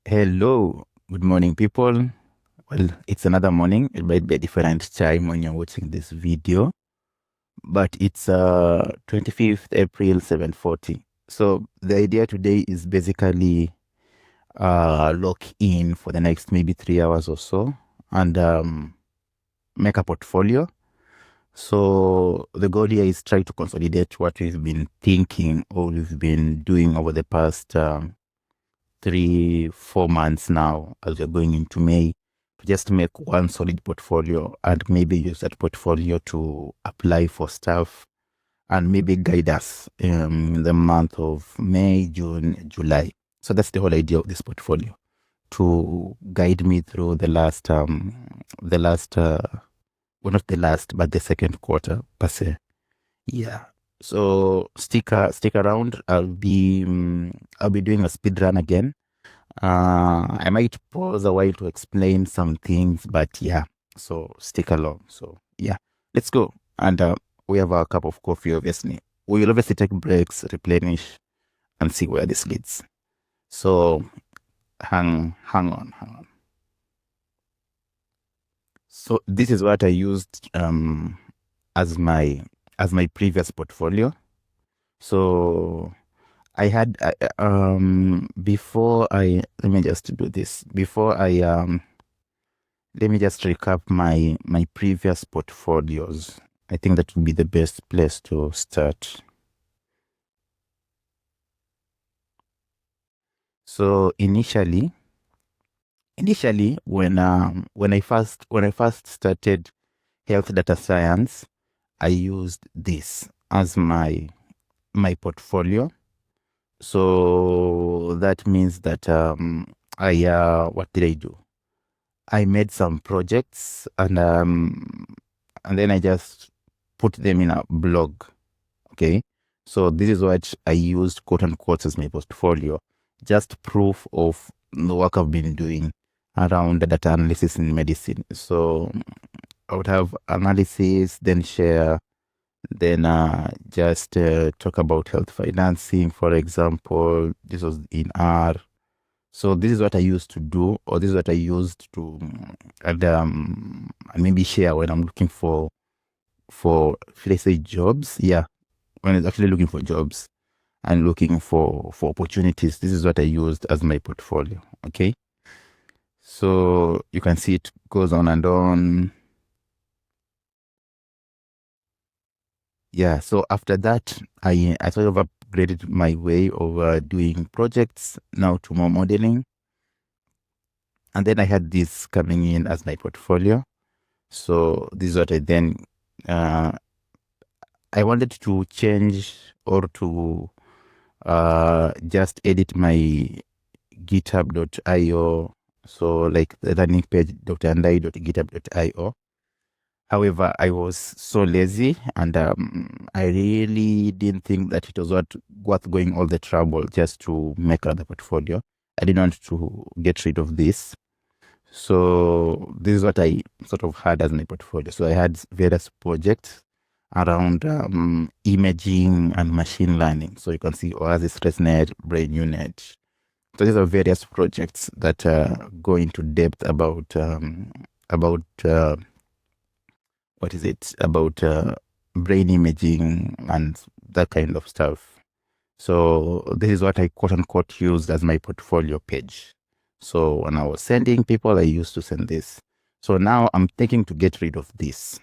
Hello, good morning, people. Well, it's another morning. It might be a different time when you're watching this video, but it's 25th April 7:40. So the idea today is basically lock in for the next maybe 3 hours or so and make a portfolio. So the goal here is try to consolidate what we've been thinking or we've been doing over the past 3-4 months now as we're going into May, to just make one solid portfolio and maybe use that portfolio to apply for stuff and maybe guide us in the month of May, June, July. So that's the whole idea of this portfolio, to guide me through well, not the last, but the second quarter per se. Yeah. So stick around. I'll be doing a speed run again. I might pause a while to explain some things, but yeah, so stick along. So yeah, let's go. And we have our cup of coffee, obviously. We will obviously take breaks, replenish, and see where this leads. So hang on. So this is what I used as my previous portfolio. So I had before I let me just do this before I let me just recap my previous portfolios. I think that would be the best place to start. So initially when I first started health data science, I used this as my portfolio. So that means that what did I do? I made some projects and then I just put them in a blog. Okay. So this is what I used, quote unquote, as my portfolio. Just proof of the work I've been doing around the data analysis in medicine. So I would have analysis, then share, then just talk about health financing, for example. This was in R. So this is what I used to do, or this is what I used to and maybe share when I'm looking for should I say jobs? Yeah, when I'm actually looking for jobs and looking for opportunities. This is what I used as my portfolio. Okay, so you can see it goes on and on. Yeah, so after that, I sort of upgraded my way of doing projects now to more modeling, and then I had this coming in as my portfolio. So this is what I then I wanted to change or to just edit my github.io. So like the landing page.andai.github.io. However, I was so lazy and I really didn't think that it was worth going all the trouble just to make another portfolio. I didn't want to get rid of this. So this is what I sort of had as my portfolio. So I had various projects around imaging and machine learning. So you can see Oasis ResNet, Brain Unit. So these are various projects that go into depth about what is it, about brain imaging and that kind of stuff. So this is what I quote unquote used as my portfolio page. So when I was sending people, I used to send this. So now I'm thinking to get rid of this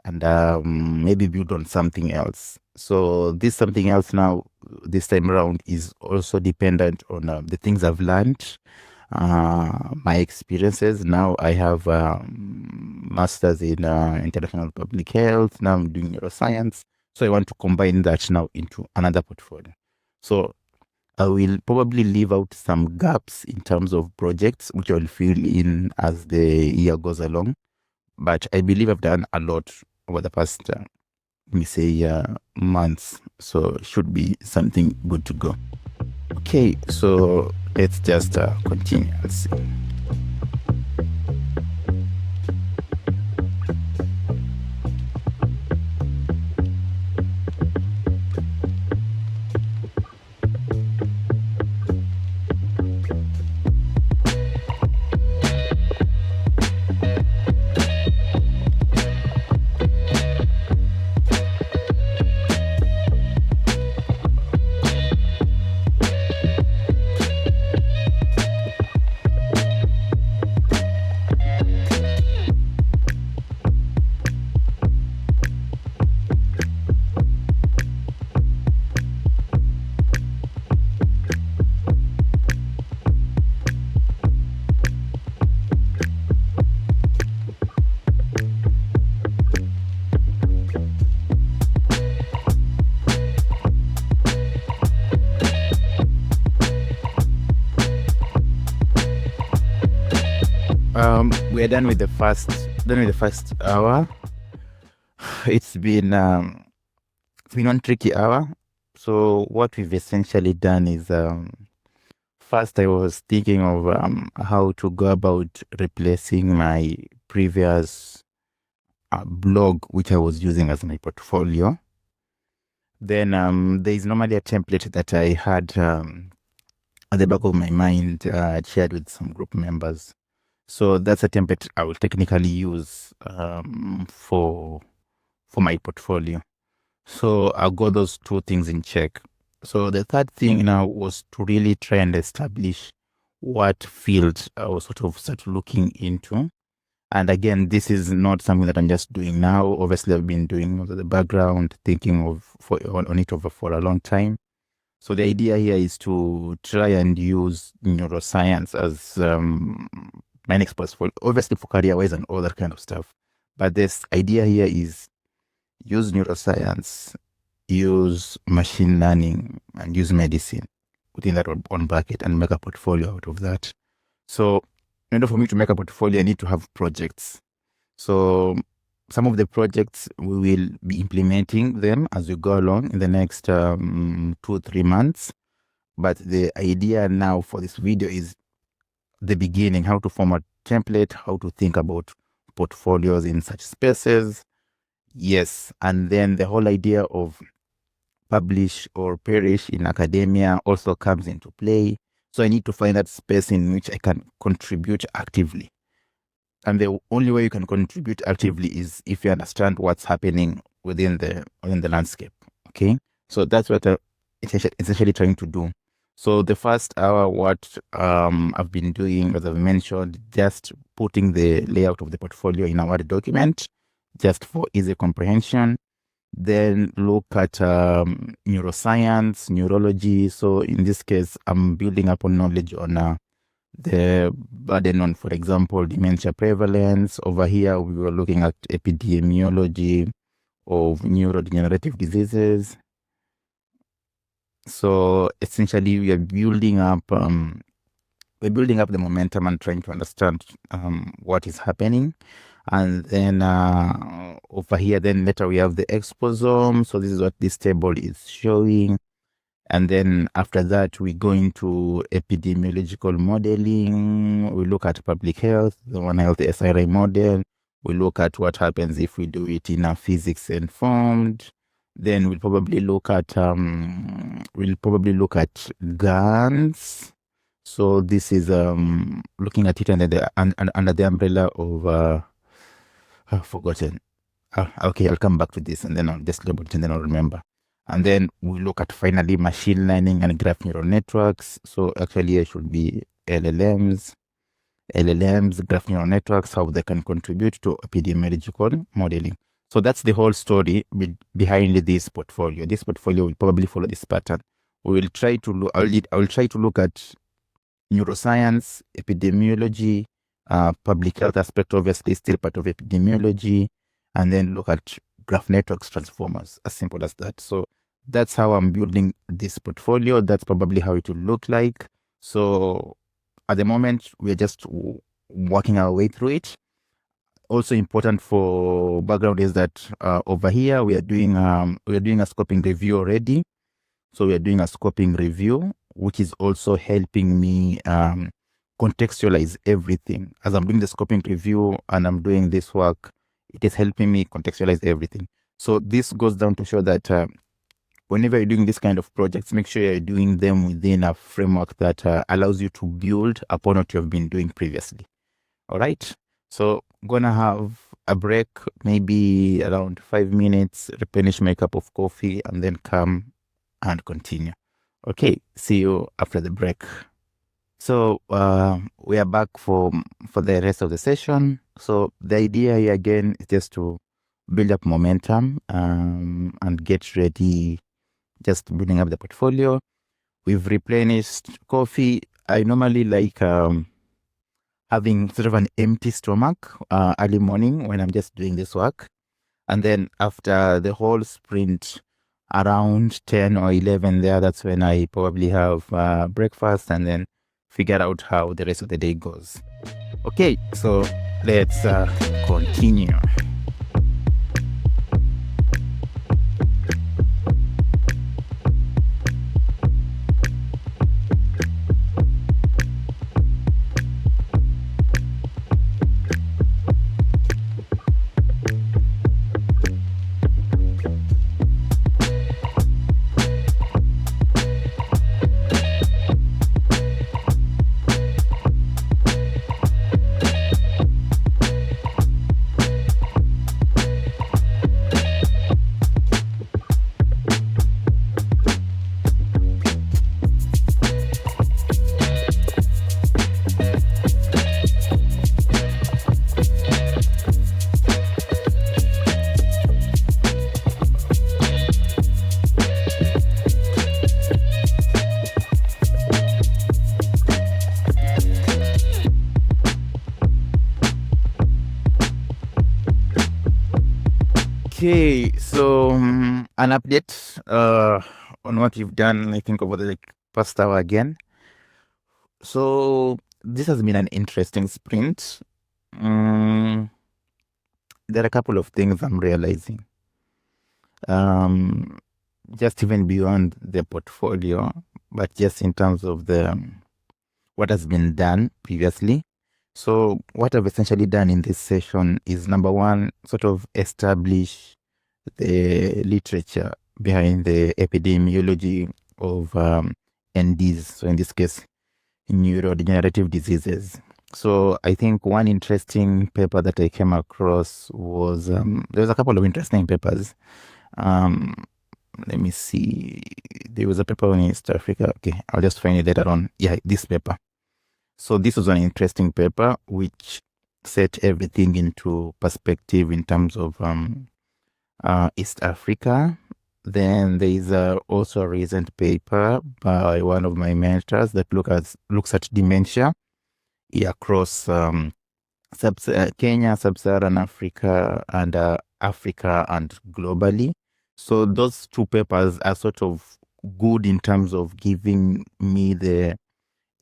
and maybe build on something else. So this something else now, this time around, is also dependent on the things I've learned, my experiences. Now I have masters in international public health. Now I'm doing neuroscience. So I want to combine that now into another portfolio. So I will probably leave out some gaps in terms of projects, which I will fill in as the year goes along. But I believe I've done a lot over the past, let me say, months. So should be something good to go. Okay, so let's just continue. Let's see. We're done with the first hour. It's been one tricky hour. So what we've essentially done is first I was thinking of how to go about replacing my previous blog, which I was using as my portfolio. Then there is normally a template that I had at the back of my mind, shared with some group members. So that's a template I will technically use for my portfolio. So I got those two things in check. So the third thing now was to really try and establish what field I was sort of start looking into. And again, this is not something that I'm just doing now. Obviously, I've been doing the background, thinking on it over for a long time. So the idea here is to try and use neuroscience as my next portfolio, obviously for career-wise and all that kind of stuff. But this idea here is use neuroscience, use machine learning, and use medicine within that one bucket and make a portfolio out of that. So in order for me to make a portfolio, I need to have projects. So some of the projects, we will be implementing them as we go along in the next 2-3 months. But the idea now for this video is the beginning, how to form a template, how to think about portfolios in such spaces. Yes. And then the whole idea of publish or perish in academia also comes into play. So I need to find that space in which I can contribute actively. And the only way you can contribute actively is if you understand what's happening within the landscape. Okay, so that's what I'm essentially trying to do. So the first hour, what I've been doing, as I've mentioned, just putting the layout of the portfolio in a Word document, just for easy comprehension. Then look at neuroscience, neurology. So in this case, I'm building up on knowledge on the burden on, for example, dementia prevalence. Over here, we were looking at epidemiology of neurodegenerative diseases. So essentially, we are building up the momentum and trying to understand what is happening. And then over here, then later we have the exposome. So this is what this table is showing. And then after that, we go into epidemiological modeling. We look at public health, the One Health SRI model. We look at what happens if we do it in a physics informed. Then we'll probably look at GANs. So this is looking at it under the umbrella of I've forgotten. Okay, I'll come back to this and then I'll just label it and then I'll remember. And then we look at finally machine learning and graph neural networks. So actually it should be LLMs, graph neural networks, how they can contribute to epidemiological modeling. So that's the whole story behind this portfolio. This portfolio will probably follow this pattern. We will try to look, I will try to look at neuroscience, epidemiology, public health aspect, obviously still part of epidemiology, and then look at graph networks transformers, as simple as that. So that's how I'm building this portfolio. That's probably how it will look like. So at the moment, we're just working our way through it. Also important for background is that over here we are doing a scoping review already. So we are doing a scoping review, which is also helping me contextualize everything. As I'm doing the scoping review and I'm doing this work, it is helping me contextualize everything. So this goes down to show that whenever you're doing this kind of projects, make sure you're doing them within a framework that allows you to build upon what you've been doing previously. All right. So I'm gonna have a break, maybe around 5 minutes, replenish my cup of coffee, and then come and continue. Okay, see you after the break. So we are back for the rest of the session. So the idea here again is just to build up momentum and get ready, just building up the portfolio. We've replenished coffee. I normally like having sort of an empty stomach early morning when I'm just doing this work. And then after the whole sprint, around 10 or 11 there, that's when I probably have breakfast and then figure out how the rest of the day goes. Okay, so let's continue. Okay, so an update on what you've done, I think, over the past hour again. So this has been an interesting sprint. There are a couple of things I'm realizing. Just even beyond the portfolio, but just in terms of the what has been done previously. So what I've essentially done in this session is, number one, sort of establish the literature behind the epidemiology of NDs, so in this case, neurodegenerative diseases. So I think one interesting paper that I came across was, there was a couple of interesting papers. Let me see. There was a paper on East Africa. Okay, I'll just find it later on. Yeah, this paper. So this was an interesting paper which set everything into perspective in terms of East Africa. Then there is also a recent paper by one of my mentors that looks at dementia across Kenya, Sub-Saharan Africa, and Africa and globally. So those two papers are sort of good in terms of giving me the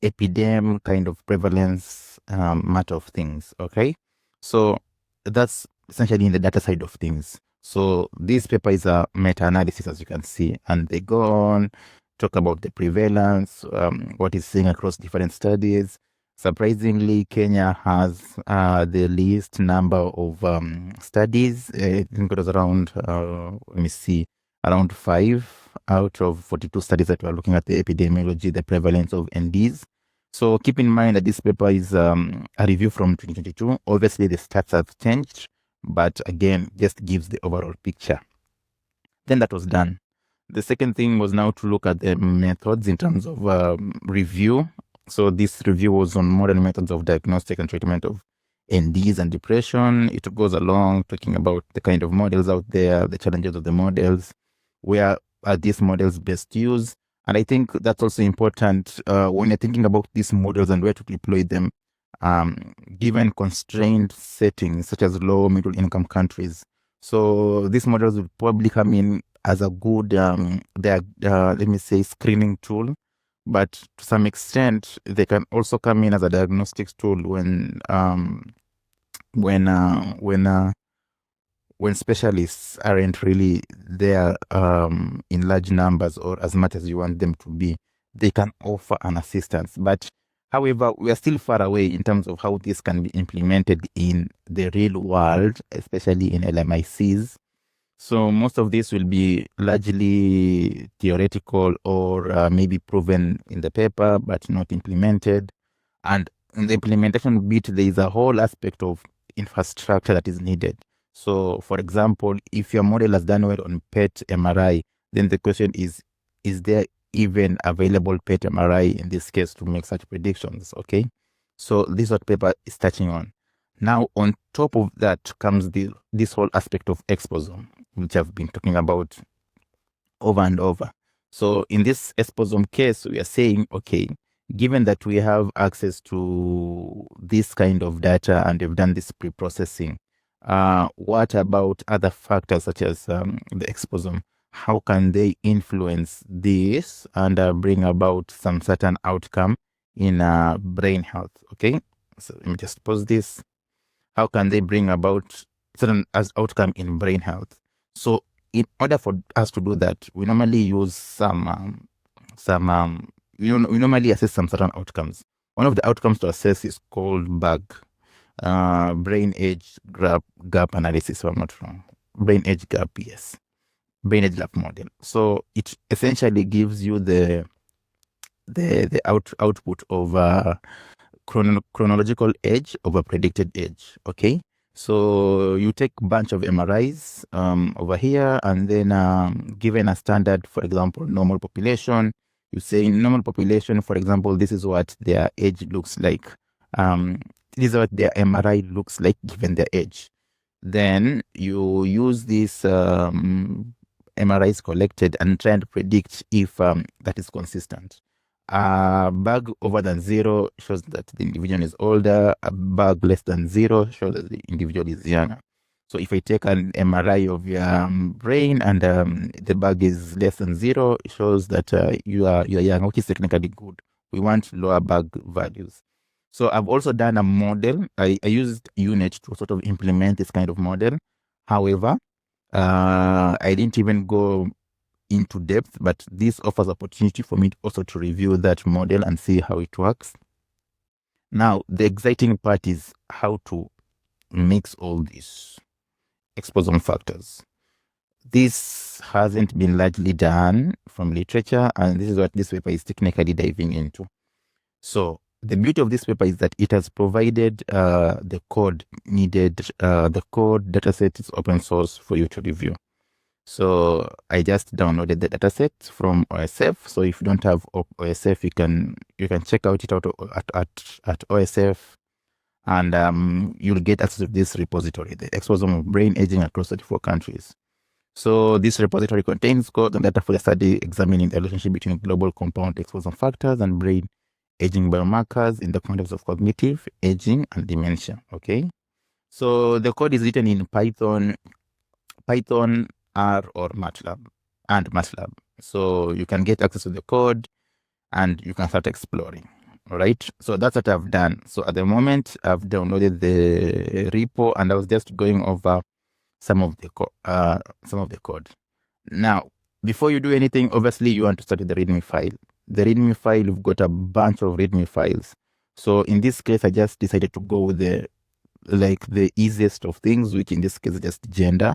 epidemic kind of prevalence matter of things. Okay, so that's essentially in the data side of things. So this paper is a meta-analysis, as you can see, and they go on talk about the prevalence, what is seen across different studies. Surprisingly, Kenya has the least number of studies. I think it was around, let me see, around 5 out of 42 studies that were looking at the epidemiology, the prevalence of NDs. So keep in mind that this paper is a review from 2022. Obviously, the stats have changed, but again, just gives the overall picture. Then that was done. The second thing was now to look at the methods in terms of review. So this review was on modern methods of diagnostic and treatment of NDs and depression. It goes along talking about the kind of models out there, the challenges of the models, where are these models best used. And I think that's also important when you're thinking about these models and where to deploy them, given constrained settings such as low middle income countries. So these models will probably come in as a good, let me say, screening tool. But to some extent, they can also come in as a diagnostics tool when specialists aren't really there in large numbers or as much as you want them to be. They can offer an assistance. But however, we are still far away in terms of how this can be implemented in the real world, especially in LMICs. So most of this will be largely theoretical or maybe proven in the paper, but not implemented. And in the implementation bit, there is a whole aspect of infrastructure that is needed. So, for example, if your model has done well on PET MRI, then the question is there even available PET MRI in this case to make such predictions? Okay, so this is what paper is touching on. Now, on top of that comes this whole aspect of exposome, which I've been talking about over and over. So in this exposome case, we are saying, okay, given that we have access to this kind of data and we've done this pre-processing, what about other factors such as the exposome? How can they influence this and bring about some certain outcome in brain health. Okay, so let me just pause this. How can they bring about certain as outcome in brain health? So in order for us to do that, we normally use we normally assess some certain outcomes. One of the outcomes to assess is called brain age gap analysis, if I'm not wrong. Brain age gap, yes. Brain age gap model. So it essentially gives you the output of chronological age over predicted age. Okay, so you take a bunch of MRIs over here, and then given a standard, for example, normal population, you say in normal population, for example, this is what their age looks like. This is what their MRI looks like given their age. Then you use these MRIs collected and try and predict if that is consistent. A bug over than 0 shows that the individual is older. A bug less than 0 shows that the individual is younger. So if I take an MRI of your brain and the bug is less than 0, it shows that you are young, which is technically good. We want lower bug values. So I've also done a model. I used UNet to sort of implement this kind of model. However, I didn't even go into depth, but this offers opportunity for me also to review that model and see how it works. Now, the exciting part is how to mix all these exposome factors. This hasn't been largely done from literature, and this is what this paper is technically diving into. So the beauty of this paper is that it has provided the code needed. The code dataset is open source for you to review. So I just downloaded the dataset from OSF. So if you don't have OSF, you can check out it out at OSF, and you'll get access to this repository, the Exposome of Brain Aging across 34 countries. So this repository contains code and data for the study examining the relationship between global compound exposome factors and brain aging biomarkers in the context of cognitive aging and dementia. Okay, so the code is written in Python, R, or MATLAB. So you can get access to the code and you can start exploring. All right, so that's what I've done. So at the moment, I've downloaded the repo and I was just going over some of the code. Now, before you do anything, obviously you want to start with the README file. The README file, you've got a bunch of README files. So in this case, I just decided to go with the easiest of things, which in this case is just gender.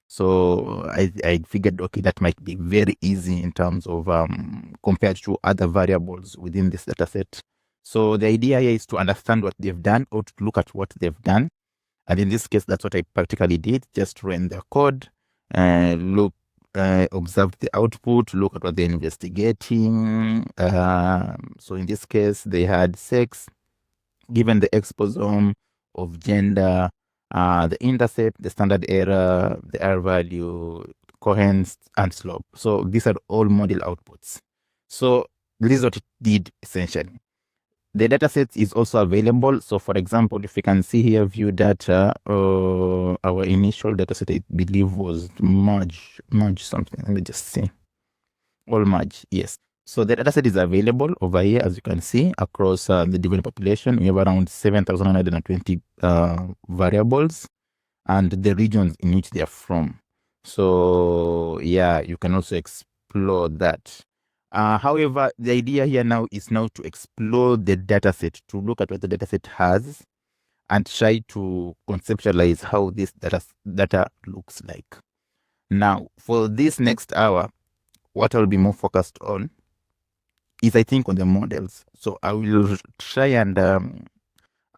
So I figured, okay, that might be very easy in terms of compared to other variables within this data set. So the idea here is to understand what they've done or to look at what they've done. And in this case, that's what I practically did. Just ran the code, observed the output, look at what they're investigating. So in this case, they had sex, given the exposome of gender, the intercept, the standard error, the R value, coherence, and slope. So these are all model outputs. So this is what it did essentially. The dataset is also available. So for example, if you can see here, view data, our initial dataset, I believe was merge something. Let me just see. All merge, yes. So the dataset is available over here, as you can see, across the developed population. We have around 7,120 variables and the regions in which they are from. So yeah, you can also explore that. However, the idea here now is to explore the dataset, to look at what the dataset has and try to conceptualize how this data looks like. Now, for this next hour, what I'll be more focused on is, I think, on the models. So I will try and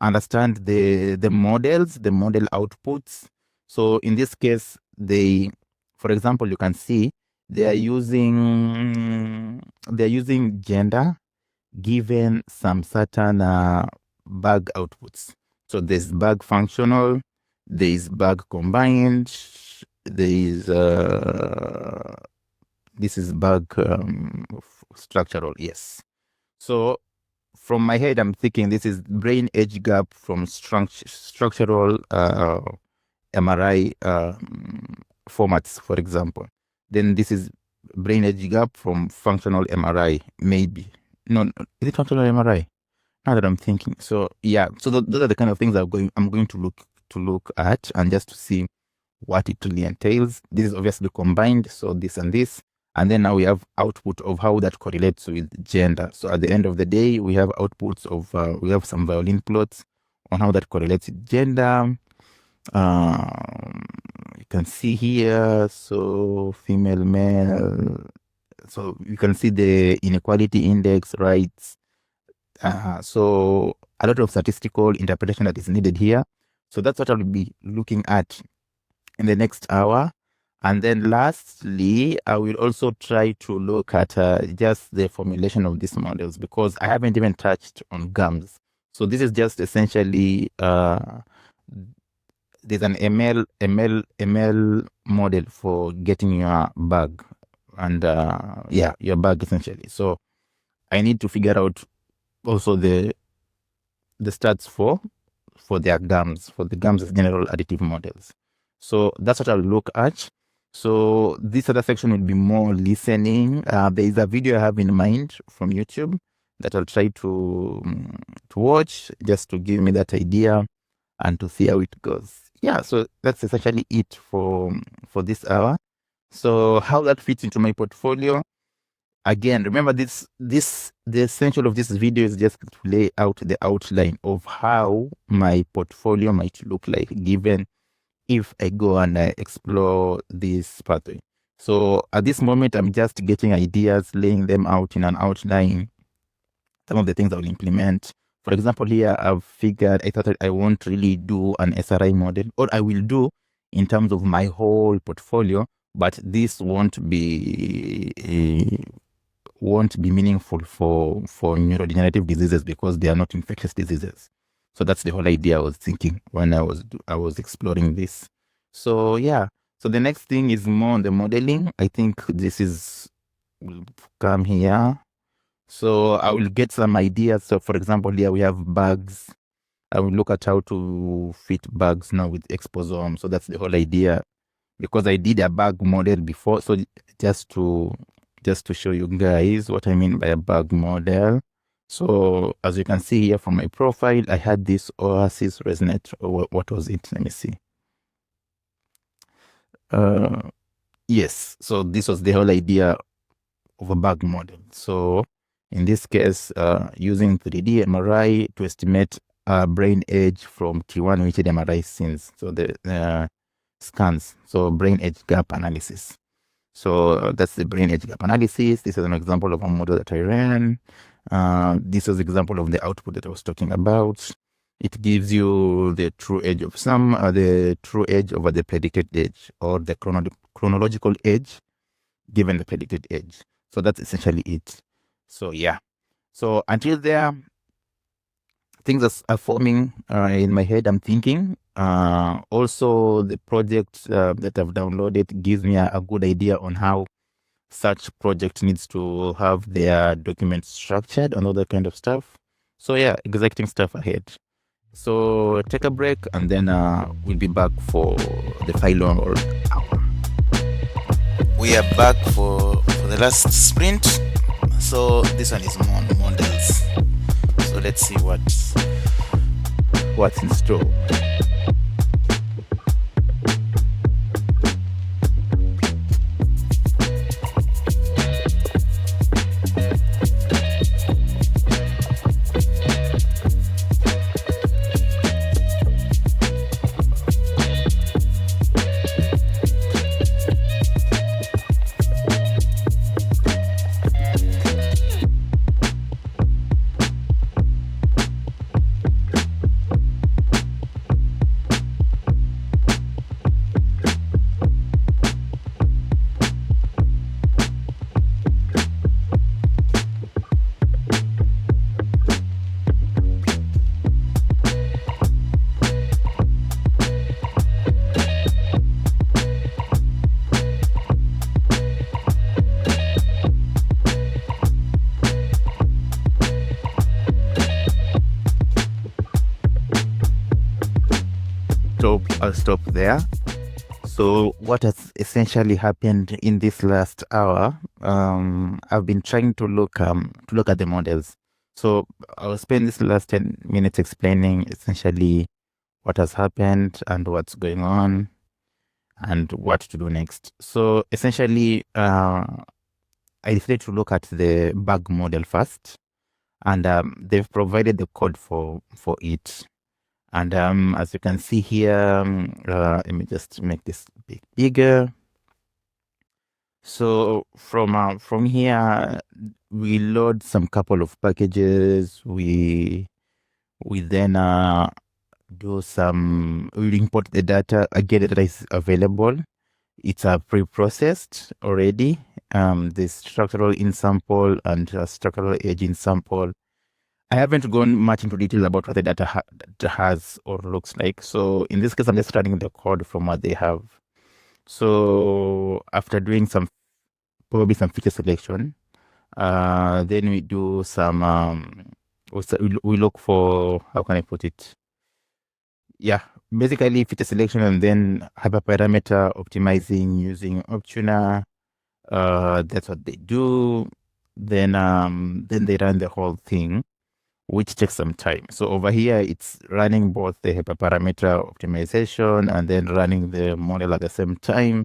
understand the models, the model outputs. So in this case, for example, you can see they are using gender given some certain bug outputs. So there's bug functional, there's bug combined, this is bug structural, yes. So from my head, I'm thinking this is brain age gap from structural MRI formats, for example. Then this is brain age gap from functional MRI, maybe. No, is it functional MRI? Now that I'm thinking, so yeah, so those are the kind of things I'm going to look at, and just to see what it really entails. This is obviously combined, so this and this, and then now we have output of how that correlates with gender. So at the end of the day, we have outputs of we have some violin plots on how that correlates with gender. You can see here, so female, male. So you can see the inequality index, right? So a lot of statistical interpretation that is needed here. So that's what I'll be looking at in the next hour. And then lastly, I will also try to look at just the formulation of these models, because I haven't even touched on GAMS. So this is just essentially, there's an ML model for getting your bug, and yeah, your bug essentially. So I need to figure out also the stats for their GAMS, for the GAMS general additive models. So that's what I'll look at. So this other section will be more listening. There is a video I have in mind from YouTube that I'll try to watch, just to give me that idea and to see how it goes. Yeah, so that's essentially it for this hour. So how that fits into my portfolio, again, remember the essential of this video is just to lay out the outline of how my portfolio might look like, given if I go and I explore this pathway. So at this moment, I'm just getting ideas, laying them out in an outline, some of the things I will implement. For example, here I thought that I won't really do an SRI model, or I will do in terms of my whole portfolio, but this won't be meaningful for neurodegenerative diseases, because they are not infectious diseases. So that's the whole idea I was thinking when I was exploring this. So yeah, so the next thing is more on the modeling. I think this will come here. So I will get some ideas. So for example, here we have bugs. I will look at how to fit bugs now with Exposome. So that's the whole idea, because I did a bug model before. So just to show you guys what I mean by a bug model. So as you can see here from my profile, I had this Oasis ResNet. What was it? Let me see. Yes, so this was the whole idea of a bug model. So in this case, using 3D MRI to estimate brain age from T1 weighted MRI scenes. So the scans, so brain age gap analysis. So that's the brain age gap analysis. This is an example of a model that I ran. This is an example of the output that I was talking about. It gives you the true age of the true age over the predicted age, or the chronological age given the predicted age. So that's essentially it. So yeah. So until there, things are forming in my head. I'm thinking. Also, the project that I've downloaded gives me a good idea on how such project needs to have their documents structured and all that kind of stuff. So yeah, exciting stuff ahead. So take a break, and then we'll be back for the final hour. We are back for the last sprint. So this one is more models. So let's see what's in store. I'll stop there. So what has essentially happened in this last hour, I've been trying to look at the models. So I'll spend this last 10 minutes explaining essentially what has happened and what's going on and what to do next. So essentially, I decided to look at the bug model first, and they've provided the code for it. And as you can see here, let me just make this bigger. So from here, we load some couple of packages. We then we import the data. Again, the data is available. It's pre-processed already. The structural in sample and structural edge in sample. I haven't gone much into detail about what the data has or looks like. So in this case, I'm just running the code from what they have. So after doing probably some feature selection, then we do some, we look for, how can I put it? Yeah, basically feature selection and then hyperparameter optimizing using Optuna. That's what they do. Then they run the whole thing, which takes some time. So over here, it's running both the hyperparameter optimization and then running the model at the same time.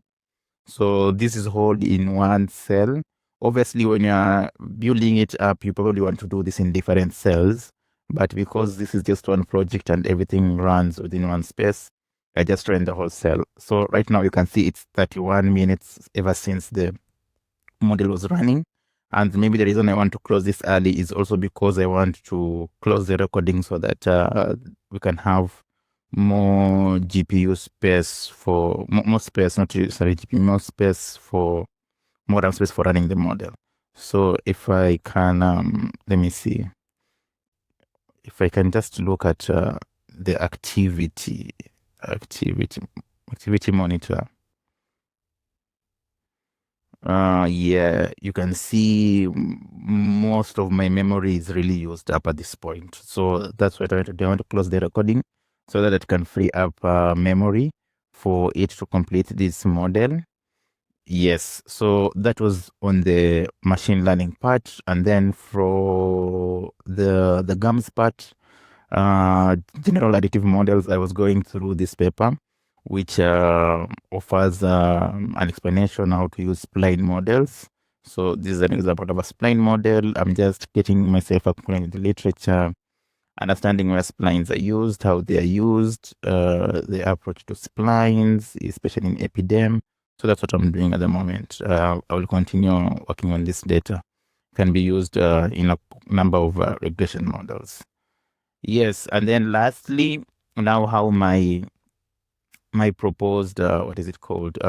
So this is all in one cell. Obviously, when you're building it up, you probably want to do this in different cells. But because this is just one project and everything runs within one space, I just ran the whole cell. So right now you can see it's 31 minutes ever since the model was running. And maybe the reason I want to close this early is also because I want to close the recording so that we can have more GPU space for more space, not sorry, GPU, more space for more RAM space for running the model. So if I can, let me see, if I can just look at the activity monitor. Yeah, you can see most of my memory is really used up at this point. So that's why I want to close the recording so that it can free up memory for it to complete this model. Yes, so that was on the machine learning part. And then for the GAMS part, general additive models, I was going through this paper, which offers an explanation how to use spline models. So this is an example of a spline model. I'm just getting myself acquainted with the literature, understanding where splines are used, how they are used, the approach to splines, especially in Epidem. So that's what I'm doing at the moment. I will continue working on this data. It can be used in a number of regression models. Yes, and then lastly, now how my proposed what is it called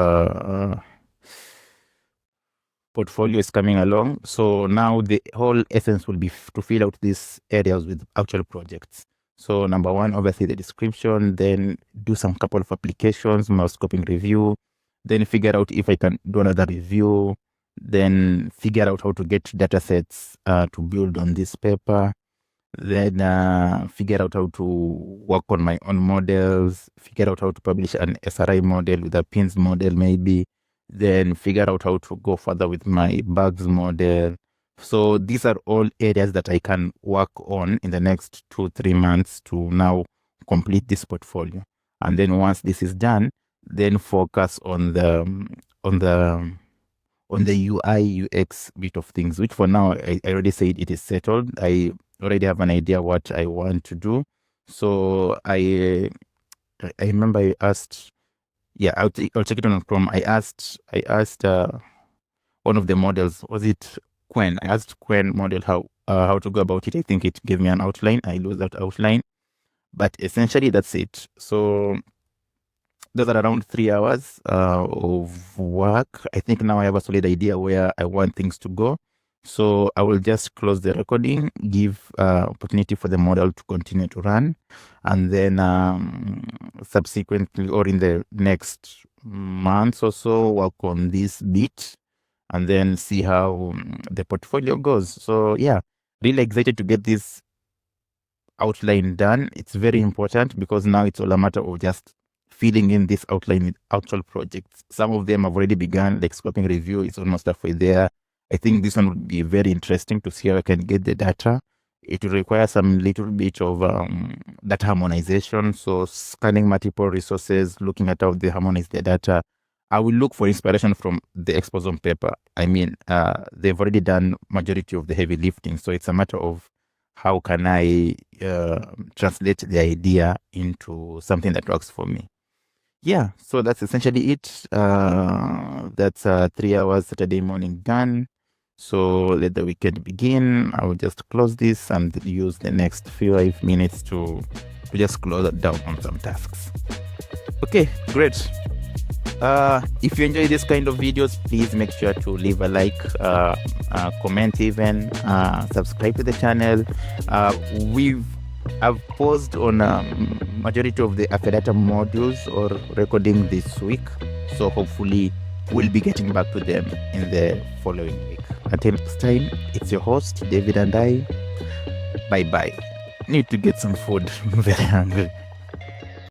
portfolio is coming along. So now the whole essence will be to fill out these areas with actual projects. So number one, obviously the description, then do some couple of applications, mouse scoping review, then figure out if I can do another review, then figure out how to get datasets to build on this paper, then figure out how to work on my own models, figure out how to publish an SRI model with a pins model maybe, then figure out how to go further with my bugs model. So these are all areas that I can work on in the next 2-3 months to now complete this portfolio. And then once this is done, then focus on the UI UX bit of things, which for now I already said it is settled. I already have an idea what I want to do. So I remember I asked, yeah, I'll check it on Chrome. I asked one of the models, was it Quen? I asked Quen model how to go about it. I think it gave me an outline. I used that outline, but essentially that's it. So those are around 3 hours of work. I think now I have a solid idea where I want things to go. So I will just close the recording, give opportunity for the model to continue to run, and then subsequently or in the next months or so work on this bit, and then see how the portfolio goes. So yeah, really excited to get this outline done. It's very important because now it's all a matter of just filling in this outline with actual projects. Some of them have already begun, like scoping review is almost halfway there. I think this one would be very interesting to see how I can get the data It will require some little bit of data harmonization. So scanning multiple resources, looking at how they harmonize their data. I will look for inspiration from the Exposome paper. I mean, they've already done majority of the heavy lifting. So it's a matter of how can I translate the idea into something that works for me. Yeah, so that's essentially it. That's 3 hours Saturday morning done. So let the weekend begin. I will just close this and use the next 5 minutes to just close it down on some tasks. Okay, great. If you enjoy this kind of videos, please make sure to leave a like, comment even, subscribe to the channel. I've paused on majority of the Afedata modules or recording this week. So hopefully we'll be getting back to them in the following week. Until next time, it's your host, David, and I. Bye-bye. Need to get some food. I'm very hungry.